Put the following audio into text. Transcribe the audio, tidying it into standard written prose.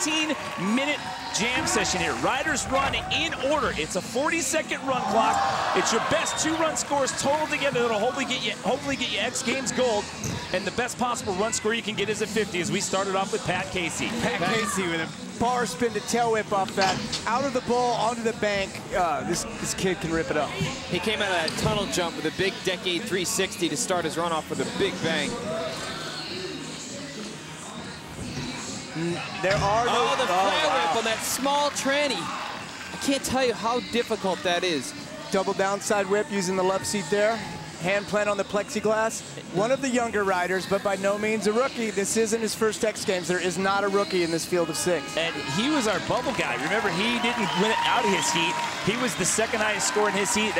15-minute jam session here. Riders run in order. It's a 40-second run clock. It's your best 2-run scores total together that'll hopefully get you X Games gold. And the best possible run score you can get is a 50, as we started off with Pat Casey. Pat Casey with a bar spin to tail whip off that. Out of the bowl, onto the bank. This kid can rip it up. He came out of that tunnel jump with a big decade 360 to start his run off with a big bang. There are no... Oh, the flare whip on that small tranny. I can't tell you how difficult that is. Double downside whip using the love seat there. Hand plant on the plexiglass. One of the younger riders, but by no means a rookie. This isn't his first X Games. There is not a rookie in this field of 6. And he was our bubble guy. Remember, he didn't win it out of his heat. He was the second highest score in his heat.